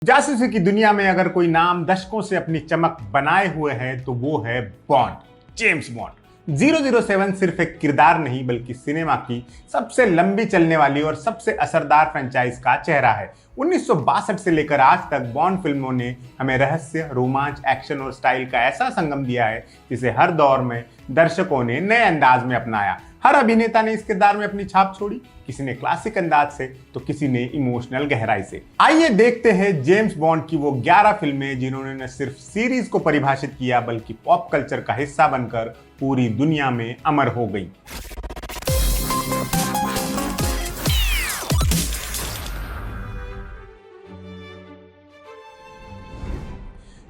जासूसी की दुनिया में अगर कोई नाम दशकों से अपनी चमक बनाए हुए है तो वो है बॉन्ड, जेम्स बॉन्ड। 007 सिर्फ एक किरदार नहीं बल्कि सिनेमा की सबसे लंबी चलने वाली और सबसे असरदार फ्रेंचाइज का चेहरा है। 1962 से लेकर आज तक बॉन्ड फिल्मों ने हमें रहस्य, रोमांच, एक्शन और स्टाइल का ऐसा संगम दिया है जिसे हर दौर में दर्शकों ने नए अंदाज में अपनाया। हर अभिनेता ने इस किरदार में अपनी छाप छोड़ी, किसी ने क्लासिक अंदाज से तो किसी ने इमोशनल गहराई से। आइए देखते हैं जेम्स बॉन्ड की वो 11 फिल्में जिन्होंने न सिर्फ सीरीज को परिभाषित किया बल्कि पॉप कल्चर का हिस्सा बनकर पूरी दुनिया में अमर हो गई।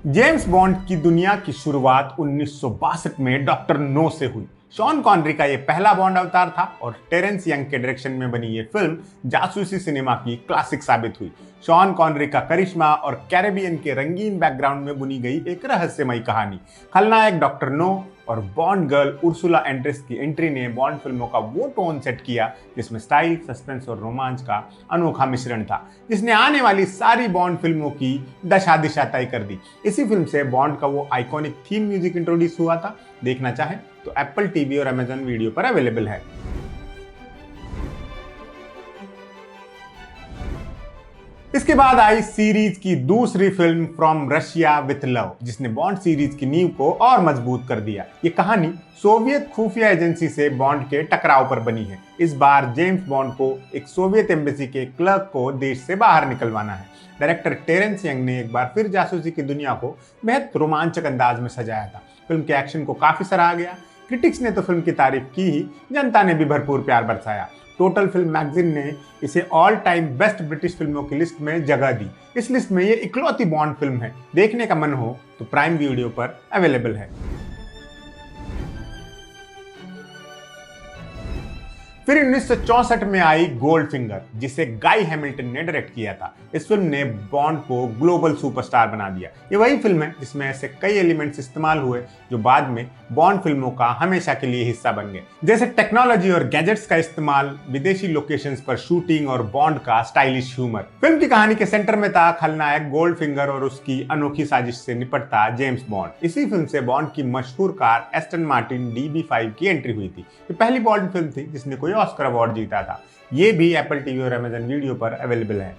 जेम्स बॉन्ड की दुनिया की शुरुआत 1962 में डॉक्टर नो से हुई। शॉन कॉनरी का यह पहला बॉन्ड अवतार था और टेरेंस यंग के डायरेक्शन में बनी यह फिल्म जासूसी सिनेमा की क्लासिक साबित हुई। शॉन कॉनरी का करिश्मा और कैरेबियन के रंगीन बैकग्राउंड में बुनी गई एक रहस्यमयी कहानी। खलनायक डॉक्टर नो और बॉन्ड गर्ल उर्सुला एंड्रेस की एंट्री ने बॉन्ड फिल्मों का वो टोन सेट किया जिसमें स्टाइल, सस्पेंस और रोमांच का अनोखा मिश्रण था, जिसने आने वाली सारी बॉन्ड फिल्मों की दशा दिशा तय कर दी। इसी फिल्म से बॉन्ड का वो आइकॉनिक थीम म्यूजिक इंट्रोड्यूस हुआ था। देखना चाहें तो एप्पल टीवी और अमेजन वीडियो पर अवेलेबल है। इसके बाद आई सीरीज की दूसरी film from Russia with love, जिसने बॉन्ड सीरीज की नींव को और मजबूत कर दिया। ये कहानी सोवियत खुफिया एजेंसी से बॉन्ड के टकराव पर बनी है। इस बार जेम्स बॉन्ड को एक सोवियत एम्बेसी के क्लर्क को देश से बाहर निकलवाना है। डायरेक्टर टेरेंस यंग ने एक बार फिर जासूसी की दुनिया को बेहद रोमांचक अंदाज में सजाया था। फिल्म के एक्शन को काफी सराहा गया। क्रिटिक्स ने तो फिल्म की तारीफ की ही, जनता ने भी भरपूर प्यार बरसाया। टोटल फिल्म मैगजीन ने इसे ऑल टाइम बेस्ट ब्रिटिश फिल्मों की लिस्ट में जगह दी। इस लिस्ट में ये इकलौती बॉन्ड फिल्म है। देखने का मन हो तो प्राइम वीडियो पर अवेलेबल है। फिर 1964 में आई गोल्ड फिंगर, जिसे गाई हैमिल्टन ने डायरेक्ट किया था। इस फिल्म ने बॉन्ड को ग्लोबल सुपरस्टार बना दिया। ये वही फिल्म है जिसमें ऐसे कई एलिमेंट्स इस्तेमाल हुए जो बाद में बॉन्ड फिल्मों का हमेशा के लिए हिस्सा बन गए, जैसे टेक्नोलॉजी और गैजेट्स का इस्तेमाल, विदेशी लोकेशंस पर शूटिंग और बॉन्ड का स्टाइलिश ह्यूमर। फिल्म की कहानी के सेंटर में था खलनायक गोल्ड फिंगर और उसकी अनोखी साजिश से निपटता जेम्स बॉन्ड। इसी फिल्म से बॉन्ड की मशहूर कार एस्टन मार्टिन DB5 की एंट्री हुई थी। ये पहली बॉन्ड फिल्म थी जिसने कोई ऑस्कर अवार्ड जीता था। ये भी एप्पल टीवी और अमेजन वीडियो पर अवेलेबल है।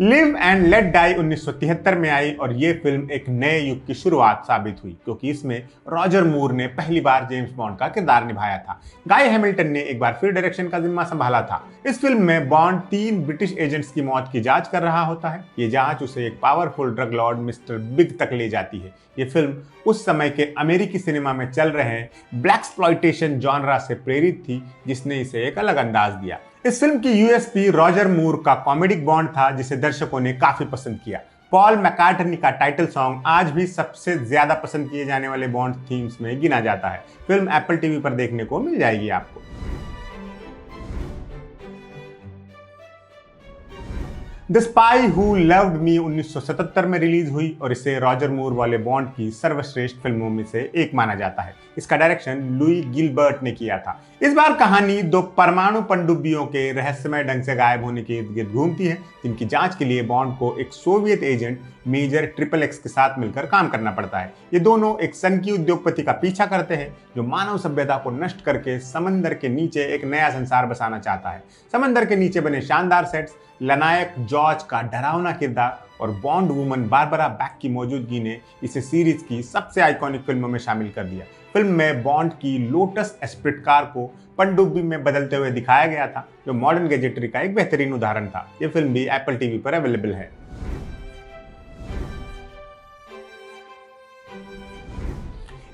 लिव एंड लेट डाई 1973 में आई और ये फिल्म एक नए युग की शुरुआत साबित हुई, क्योंकि इसमें रॉजर मूर ने पहली बार जेम्स बॉन्ड का किरदार निभाया था। गाय हैमिल्टन ने एक बार फिर डायरेक्शन का जिम्मा संभाला था। इस फिल्म में बॉन्ड 3 ब्रिटिश एजेंट्स की मौत की जांच कर रहा होता है। ये जांच उसे एक powerful drug Lord mister big तक ले जाती है। ये फिल्म उस समय के अमेरिकी सिनेमा में चल रहे ब्लैक्सप्लॉयटेशन जॉनरा से प्रेरित थी, जिसने इसे एक अलग अंदाज दिया। इस फिल्म की यूएसपी रॉजर मूर का कॉमेडिक बॉन्ड था, जिसे दर्शकों ने काफी पसंद किया। पॉल मैकार्टनी का टाइटल सॉन्ग आज भी सबसे ज्यादा पसंद किए जाने वाले बॉन्ड थीम्स में गिना जाता है। फिल्म एप्पल टीवी पर देखने को मिल जाएगी आपको। The spy who loved me 1977 में रिलीज हुई और इसे रॉजर मूर वाले बॉन्ड की सर्वश्रेष्ठ फिल्मों में से एक माना जाता है। इसका डायरेक्शन लुई गिलबर्ट ने किया था। इस बार कहानी 2 परमाणु पनडुब्बियों के रहस्यमय ढंग से गायब होने के इर्द गिर्द घूमती है, जिनकी जांच के लिए बॉन्ड को एक सोवियत एजेंट मेजर XXX के साथ मिलकर काम करना पड़ता है। ये दोनों एक सनकी उद्योगपति का पीछा करते हैं जो मानव सभ्यता को नष्ट करके समंदर के नीचे एक नया संसार बसाना चाहता है। समंदर के नीचे बने शानदार सेट्स, लनायक जॉर्ज का डरावना किरदार और बॉन्ड वुमन बारबरा बैक की मौजूदगी ने इसे सीरीज की सबसे आइकॉनिक फिल्मों में शामिल कर दिया। फिल्म में बॉन्ड की लोटस एस्प्रिट कार को पनडुब्बी में बदलते हुए दिखाया गया था, जो मॉडर्न गैजेटरी का एक बेहतरीन उदाहरण था। यह फिल्म भी एप्पल टीवी पर अवेलेबल है।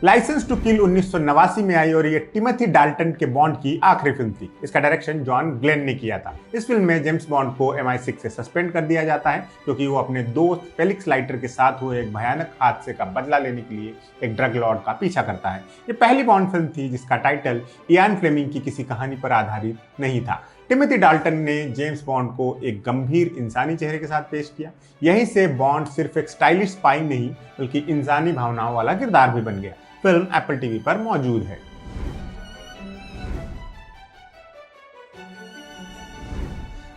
लाइसेंस टू किल 1989 में आई और ये टिमोथी डाल्टन के बॉन्ड की आखिरी फिल्म थी। इसका डायरेक्शन जॉन ग्लेन ने किया था। इस फिल्म में जेम्स बॉन्ड को MI6 से सस्पेंड कर दिया जाता है, क्योंकि वो अपने दोस्त फेलिक्स लाइटर के साथ हुए एक भयानक हादसे का बदला लेने के लिए एक ड्रग लॉर्ड का पीछा करता है। ये पहली बॉन्ड फिल्म थी जिसका टाइटल इयान फ्लेमिंग की किसी कहानी पर आधारित नहीं था। टिमोथी डाल्टन ने जेम्स बॉन्ड को एक गंभीर इंसानी चेहरे के साथ पेश किया। यहीं से बॉन्ड सिर्फ एक स्टाइलिश स्पाई नहीं बल्कि इंसानी भावनाओं वाला किरदार भी बन गया। फिल्म एप्पल टीवी पर मौजूद है।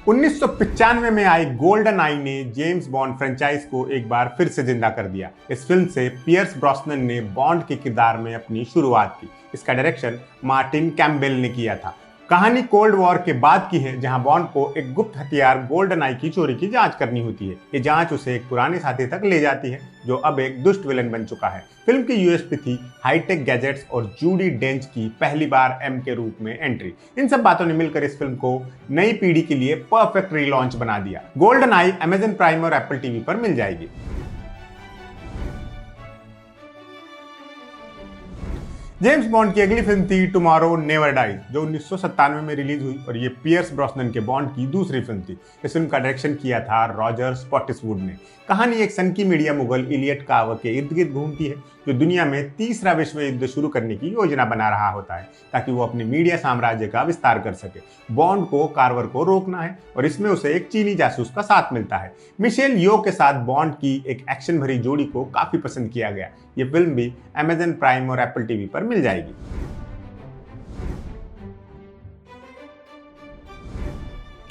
1995 में आई गोल्डन आई ने जेम्स बॉन्ड फ्रेंचाइज को एक बार फिर से जिंदा कर दिया। इस फिल्म से पियर्स ब्रॉसनन ने बॉन्ड के किरदार में अपनी शुरुआत की। इसका डायरेक्शन मार्टिन कैम्पबेल ने किया था। कहानी कोल्ड वॉर के बाद की है, जहां बॉन्ड को एक गुप्त हथियार गोल्डन आई की चोरी की जांच करनी होती है। ये जांच उसे एक पुराने साथी तक ले जाती है, जो अब एक दुष्ट विलन बन चुका है। फिल्म की यूएसपी थी हाईटेक गैजेट्स और जूडी डेंच की पहली बार एम के रूप में एंट्री। इन सब बातों ने मिलकर इस फिल्म को नई पीढ़ी के लिए परफेक्ट रीलॉन्च बना दिया। गोल्डन आई अमेजन प्राइम और एप्पल टीवी पर मिल जाएगी। जेम्स बॉन्ड की अगली फिल्म थी टुमारो नेवर डाइज, जो 1997 में रिलीज हुई और ये पियर्स ब्रॉसनन के बॉन्ड की दूसरी फिल्म थी। इस फिल्म का डायरेक्शन किया था रॉजर स्पॉटिसवुड ने। कहानी एक सनकी मीडिया मुगल इलियट काव के इर्द गिर्द घूमती है, जो दुनिया में तीसरा विश्व युद्ध शुरू करने की योजना बना रहा होता है, ताकि वो अपने मीडिया साम्राज्य का विस्तार कर सके। बॉन्ड को कार्वर को रोकना है और इसमें उसे एक चीनी जासूस का साथ मिलता है। मिशेल यो के साथ बॉन्ड की एक एक्शन भरी जोड़ी को काफी पसंद किया गया। ये फिल्म भी अमेजन प्राइम और एप्पल टीवी पर मिल जाएगी।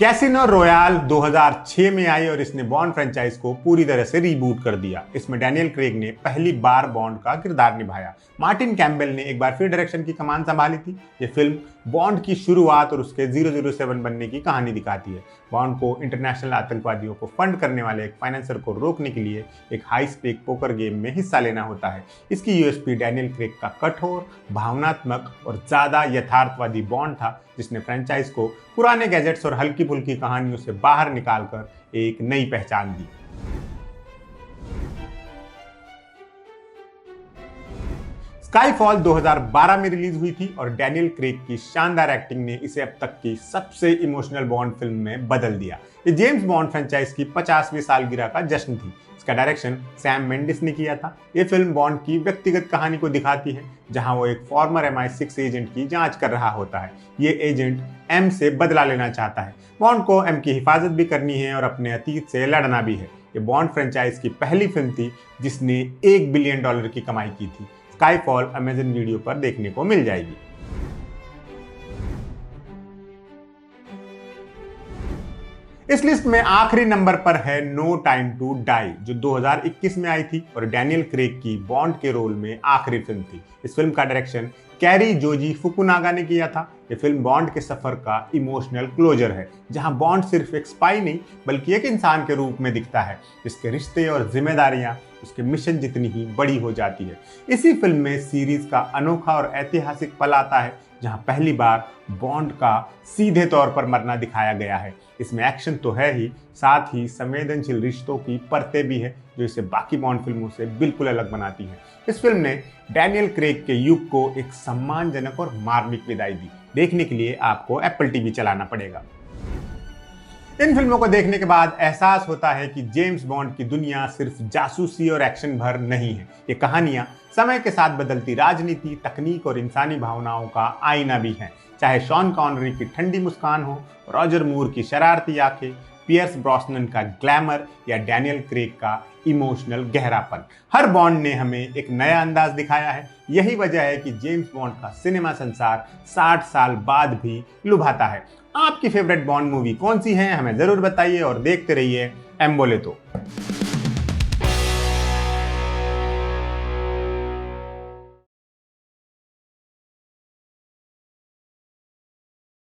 कैसीनो रॉयल 2006 में आई और इसने बॉन्ड फ्रेंचाइज को पूरी तरह से रीबूट कर दिया। इसमें डैनियल क्रेग ने पहली बार बॉन्ड का किरदार निभाया। मार्टिन कैम्पबेल ने एक बार फिर डायरेक्शन की कमान संभाली थी। ये फिल्म बॉन्ड की शुरुआत और उसके 007 बनने की कहानी दिखाती है। बॉन्ड को इंटरनेशनल आतंकवादियों को फंड करने वाले एक फाइनेंसर को रोकने के लिए एक हाई स्टेक पोकर गेम में हिस्सा लेना होता है। इसकी यूएसपी डैनियल क्रेग का कठोर, भावनात्मक और ज्यादा यथार्थवादी बॉन्ड था, जिसने फ्रेंचाइज को पुराने गैजेट्स और हल्की फुल्की कहानियों से बाहर निकालकर एक नई पहचान दी। स्काईफॉल 2012 में रिलीज हुई थी और डैनियल क्रेग की शानदार एक्टिंग ने इसे अब तक की सबसे इमोशनल बॉन्ड फिल्म में बदल दिया। ये जेम्स बॉन्ड फ्रेंचाइज की 50वीं सालगिरह का जश्न थी। इसका डायरेक्शन सैम मेंडिस ने किया था। ये फिल्म बॉन्ड की व्यक्तिगत कहानी को दिखाती है, जहां वो एक फॉर्मर MI6 एजेंट की जांच कर रहा होता है। ये एजेंट एम से बदला लेना चाहता है। बॉन्ड को एम की हिफाजत भी करनी है और अपने अतीत से लड़ना भी है। ये बॉन्ड फ्रेंचाइज की पहली फिल्म थी जिसने $1 बिलियन की कमाई की थी। स्काईफॉल अमेजन वीडियो पर देखने को मिल जाएगी। इस लिस्ट में आखिरी नंबर पर है नो टाइम टू डाई, जो 2021 में आई थी और डैनियल क्रेग की बॉन्ड के रोल में आखिरी फिल्म थी। इस फिल्म का डायरेक्शन कैरी जोजी फुकुनागा ने किया था। ये फिल्म बॉन्ड के सफर का इमोशनल क्लोजर है, जहां बॉन्ड सिर्फ एक स्पाई नहीं बल्कि एक इंसान के रूप में दिखता है, जिसके रिश्ते और जिम्मेदारियां उसके मिशन जितनी ही बड़ी हो जाती है। इसी फिल्म में सीरीज का अनोखा और ऐतिहासिक पल आता है, जहां पहली बार बॉन्ड का सीधे तौर पर मरना दिखाया गया है। इसमें एक्शन तो है ही, साथ ही संवेदनशील रिश्तों की परतें भी है, जो इसे बाकी बॉन्ड फिल्मों से बिल्कुल अलग बनाती है। इस फिल्म ने डैनियल क्रेग के युग को एक सम्मानजनक और मार्मिक विदाई दी। देखने के लिए आपको एप्पल टीवी चलाना पड़ेगा। इन फिल्मों को देखने के बाद एहसास होता है कि जेम्स बॉन्ड की दुनिया सिर्फ जासूसी और एक्शन भर नहीं है। ये कहानियां समय के साथ बदलती राजनीति, तकनीक और इंसानी भावनाओं का आईना भी हैं। चाहे शॉन कॉनरी की ठंडी मुस्कान हो, रॉजर मूर की शरारती आंखें, पियर्स ब्रॉसनन का ग्लैमर या डैनियल क्रेग का इमोशनल गहरापन, हर बॉन्ड ने हमें एक नया अंदाज दिखाया है। यही वजह है कि जेम्स बॉन्ड का सिनेमा संसार 60 साल बाद भी लुभाता है। आपकी फेवरेट बॉन्ड मूवी कौन सी है, हमें जरूर बताइए और देखते रहिए एम बोले तो।